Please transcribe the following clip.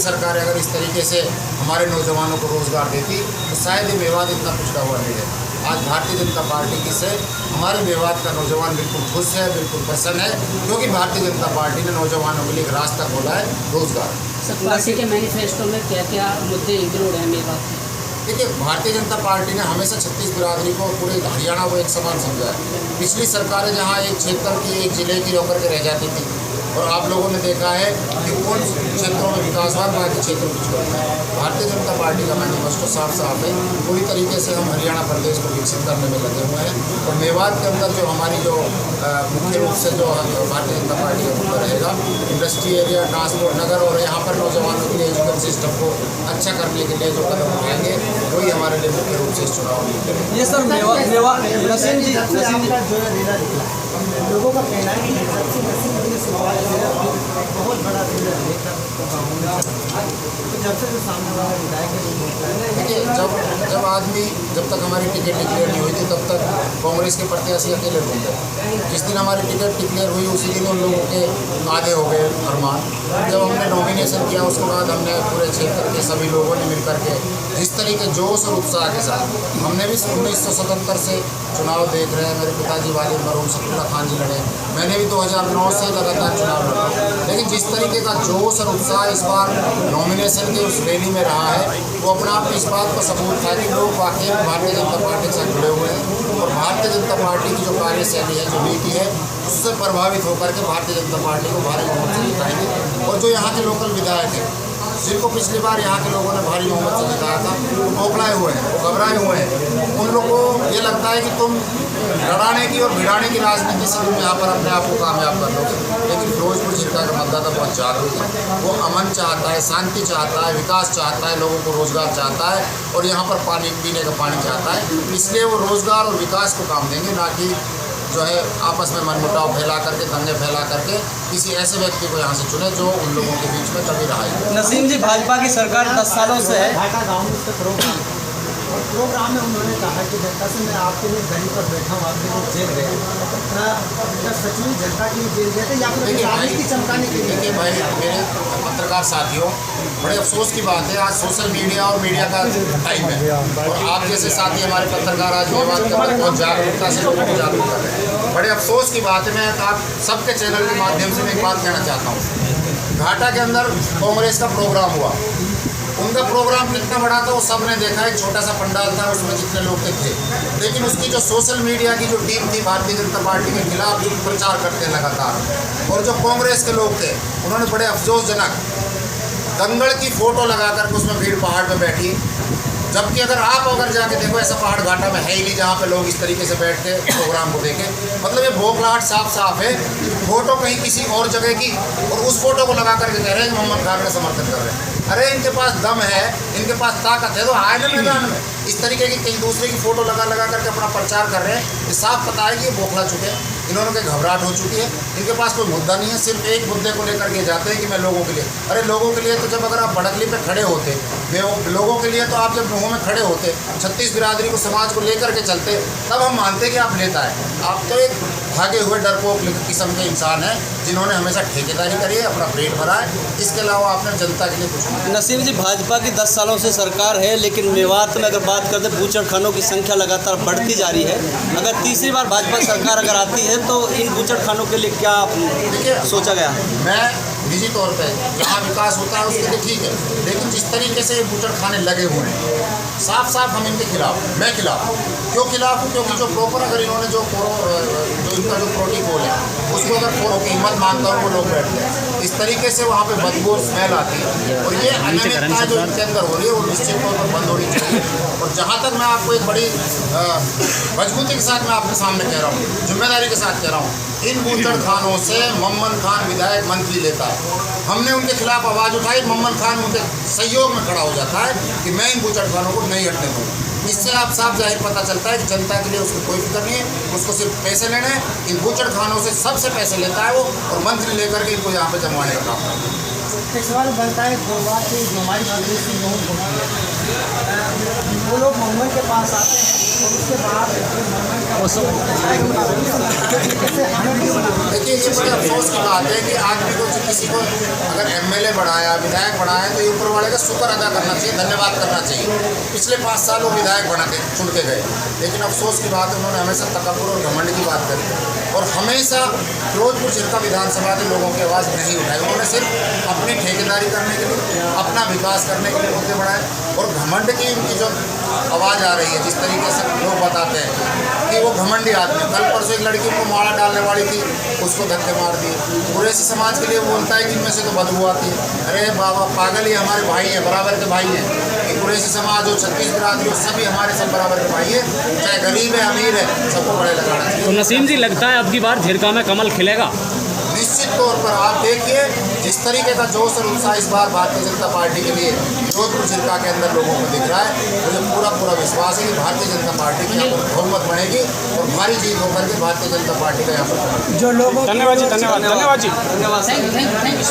सरकार अगर इस तरीके से हमारे नौजवानों को रोज़गार देती तो शायद ये मेवात इतना पिछड़ा हुआ नहीं है। आज भारतीय जनता पार्टी की से हमारे मेवात का नौजवान बिल्कुल खुश है, बिल्कुल प्रसन्न है, क्योंकि भारतीय जनता पार्टी ने नौजवानों के लिए एक रास्ता खोला है, रोज़गार। सर, पार्टी के मैनिफेस्टो में क्या क्या मुद्दे इंक्लूड हैं मेवात के? देखिए, भारतीय जनता पार्टी ने हमेशा 36 बिरादरी को, पूरे हरियाणा को एक समान समझा है। पिछली सरकारें जहां एक क्षेत्र की, एक जिले की होकर के रह जाती थी, और आप लोगों ने देखा है कि उन क्षेत्रों में विकासवाद बाकी क्षेत्रों में छोड़ता है। भारतीय जनता पार्टी का मैनिफेस्टो साफ साफ है। पूरी तरीके से हम हरियाणा प्रदेश को विकसित करने में लगे हुए हैं, और मेवात के अंदर जो हमारी जो मुख्य रूप से जो भारतीय जनता पार्टी का मुद्दा रहेगा, इंडस्ट्री एरिया, ट्रांसपोर्ट नगर, और यहाँ पर नौजवानों के लिए एजुकेशन सिस्टम को अच्छा करने के लिए जो कदम उठाएंगे वही हमारे लिए मुख्य रूप से इस चुनाव में। ये सर नसीम जी लोगों का कहना है कि सबसे नसीम सवाल जो है बहुत बड़ा जब से जो सामने वाला विधायक है। देखिए, जब आदमी जब तक हमारी टिकट डिक्लेयर नहीं हुई थी तब तक कांग्रेस के प्रत्याशी अकेले घूमते। जिस दिन हमारी टिकट डिक्लेयर हुई उसी दिन उन लोगों के आधे हो गए अरमान। जब हमने नॉमिनेशन किया उसके बाद हमने पूरे क्षेत्र के सभी लोगों ने मिलकर के जिस तरीके जोश और उत्साह के साथ, हमने भी 1977 से चुनाव देख रहे हैं। मेरे पिताजी वाले मरहूम सफीउल्लाह खान जी लड़े, मैंने भी 2009 से लगातार चुनाव लड़ा, लेकिन जिस तरीके का जोश और उत्साह इस बार नॉमिनेशन के उस रैली में रहा है वो अपना आप इस बात का सबूत था कि लोग वाकई भारतीय जनता पार्टी से जुड़े हुए हैं, और भारतीय जनता पार्टी की जो कार्यशैली है, जो नीति है, उससे प्रभावित होकर के भारतीय जनता पार्टी को भारी बहुमत से जिताएंगे। और जो यहाँ के लोकल विधायक हैं जिनको पिछली बार यहाँ के लोगों ने भारी बहुमत से जिताया था, वो बौखलाए हुए हैं, वो घबराए हुए हैं। उन लोगों को ये लगता है कि तुम लड़ाने की और भिड़ाने की राजनीति से तुम यहाँ पर अपने आप को कामयाब कर लोगे, लेकिन फिरोजपुर जिला का मतदाता बहुत जागरूक है। वो अमन चाहता है, शांति चाहता है, विकास चाहता है, लोगों को रोज़गार चाहता है, और यहाँ पर पानी पीने का पानी चाहता है। इसलिए वो रोज़गार और विकास को काम देंगे, ना कि जो है आपस में मनमुटाव फैला करके, दंगे फैला करके किसी ऐसे व्यक्ति को यहाँ से चुने जो उन लोगों के बीच में कभी रहा है। नसीम जी, भाजपा की सरकार 10 सालों से है। ढाका गाँव में उसका प्रोग्राम में उन्होंने कहा कि जनता से मैं आपके लिए गली पर बैठा हूँ, आपके लिए जेल गया। सच में जनता के लिए जेल गए थे या फिर राजनीति चमकाने के लिए? देखिए भाई, मेरे पत्रकार साथियों, बड़े अफसोस की बात है, आज सोशल मीडिया और मीडिया का टाइम है, और आप जैसे साथी हमारे पत्रकार आज मेवात के अंदर बहुत जागरूकता से लोगों को जागरूक कर रहे हैं। बड़े अफसोस की बात है। मैं आप सबके चैनल के माध्यम से मैं एक बात कहना चाहता हूँ। घाटा के अंदर कांग्रेस का प्रोग्राम हुआ, उनका प्रोग्राम कितना बड़ा था वो सब ने देखा। एक छोटा सा पंडाल था, उसमें जितने लोग थे, लेकिन उसकी जो सोशल मीडिया की जो टीम थी भारतीय जनता पार्टी के खिलाफ जो प्रचार करते लगातार, और जो कांग्रेस के लोग थे उन्होंने बड़े अफसोसजनक दंगल की फोटो लगा करके उसमें भीड़ पहाड़ पे बैठी, जबकि अगर जाके देखो ऐसा पहाड़ घाटा में है ही नहीं जहाँ पे लोग इस तरीके से बैठ के प्रोग्राम को देखें। मतलब ये बौखलाहट साफ है कि फोटो कहीं किसी और जगह की, और उस फोटो को लगा करके कह रहे हैं कि मोहम्मद खान का समर्थन कर रहे हैं। अरे इनके पास दम है, इनके पास ताकत है तो आए ना मैदान में। इस तरीके की कहीं दूसरे की फोटो लगा करके अपना प्रचार कर रहे हैं। ये साफ पता है कि ये बौखला चुके हैं, इन्होंने के घबराहट हो चुकी है, इनके पास कोई मुद्दा नहीं है, सिर्फ एक मुद्दे को लेकर के जाते हैं कि मैं लोगों के लिए। अरे लोगों के लिए तो जब अगर आप बड़कली पे खड़े होते, लोगों के लिए तो आप जब मुँह में खड़े होते, 36 बिरादरी को, समाज को लेकर के चलते, तब हम मानते कि आप नेता है। आप तो एक भागे हुए डरपोक किस्म के इंसान हैं जिन्होंने हमेशा ठेकेदारी करी है, अपना पेट भरा है, इसके अलावा आपने जनता के लिए कुछ नहीं। नसीम जी, भाजपा की 10 सालों से सरकार है, लेकिन मेवात में अगर बात करते बूचड़खानों की संख्या लगातार बढ़ती जा रही है। अगर तीसरी बार भाजपा सरकार अगर आती है तो इन बूचड़खानों के लिए क्या सोचा गया? मैं निजी तौर पे जहाँ विकास होता है उसके लिए ठीक है, लेकिन जिस तरीके से ये बूचड़खाने लगे हुए हैं, साफ हम इनके खिलाफ, मैं खिलाफ हूँ। क्यों खिलाफ हूँ? क्योंकि जो प्रॉपर अगर इन्होंने जो इनका जो प्रोटोकॉल है उसको अगर फोड़ों की हिम्मत मानता हूँ वो लोग बैठते हैं, इस तरीके से वहाँ पे बदबू और स्मेल आती है, और ये अनियमितता जो इनके अंदर हो रही है वो निश्चित तौर पर बंद होनी चाहिए। और जहाँ तक मैं आपको एक बड़ी मजबूती के साथ मैं आपके सामने कह रहा हूँ, जिम्मेदारी के साथ कह रहा हूँ, इन बूचड़खानों से मोहम्मद खान विधायक मंत्री लेता है। हमने उनके खिलाफ आवाज़ उठाई, मोहम्मद खान उनके सहयोग में खड़ा हो जाता है कि मैं इन बूचड़खानों को नहीं हटने दूँगा। इससे आप साफ जाहिर पता चलता है कि जनता के लिए उसको कोई फिक्र नहीं है, उसको सिर्फ पैसे लेने हैं। इन बूचड़खानों से सबसे पैसे लेता है वो, और मंत्री लेकर के इनको यहाँ पे जमवाने का काम करता है। एक सवाल बनता है, दो बार से जो हमारी कांग्रेस की बहुत वो लोग मोहम्मद के पास आते हैं उसके बाद देखिए ये बड़े अफसोस की बात है कि आदमी को किसी को अगर एमएलए बनाया विधायक बनाया तो ये ऊपर वाले का शुक्र अदा करना चाहिए, धन्यवाद करना चाहिए। पिछले 5 साल वो विधायक बना के चुन के गए, लेकिन अफसोस की बात है उन्होंने हमेशा तकब्बुर और घमंड की बात करी और हमेशा फिरोजपुर जिला विधानसभा के लोगों की आवाज़ नहीं उठाई। उन्होंने सिर्फ अपनी ठेकेदारी करने के लिए, अपना विकास करने के लिए मुद्दे बढ़ाए और घमंड की उनकी जो आवाज़ आ रही है, जिस तरीके से लोग बताते हैं कि वो घमंडी आदमी। कल परसों एक लड़की को माला डालने वाली थी, उसको धक्के मार दिए। कुरैशी समाज के लिए बोलता है कि इनमें से तो बदबू आती है। अरे बाबा पागल, ही हमारे भाई हैं, बराबर के भाई हैं। कि कुरैशी समाज हो, छत्तीस बिरादरी हो, सभी हमारे सब बराबर के भाई हैं, चाहे गरीब है अमीर है, सबको बड़े लगाना चाहिए। तो नसीम जी, लगता है अब की बार झिरका में कमल खिलेगा? निश्चित तौर पर आप देखिए जिस तरीके का जोश और उत्साह इस बार भारतीय जनता पार्टी के लिए फिरोजपुर जिला के अंदर लोगों को दिख रहा है। मुझे पूरा विश्वास है कि भारतीय जनता पार्टी की यहाँ पर बहुमत बनेगी और भारी जीत होकर के भारतीय जनता पार्टी का यहाँ पर जो लोगों धन्यवाद जी, धन्यवाद जी। Thank you so much.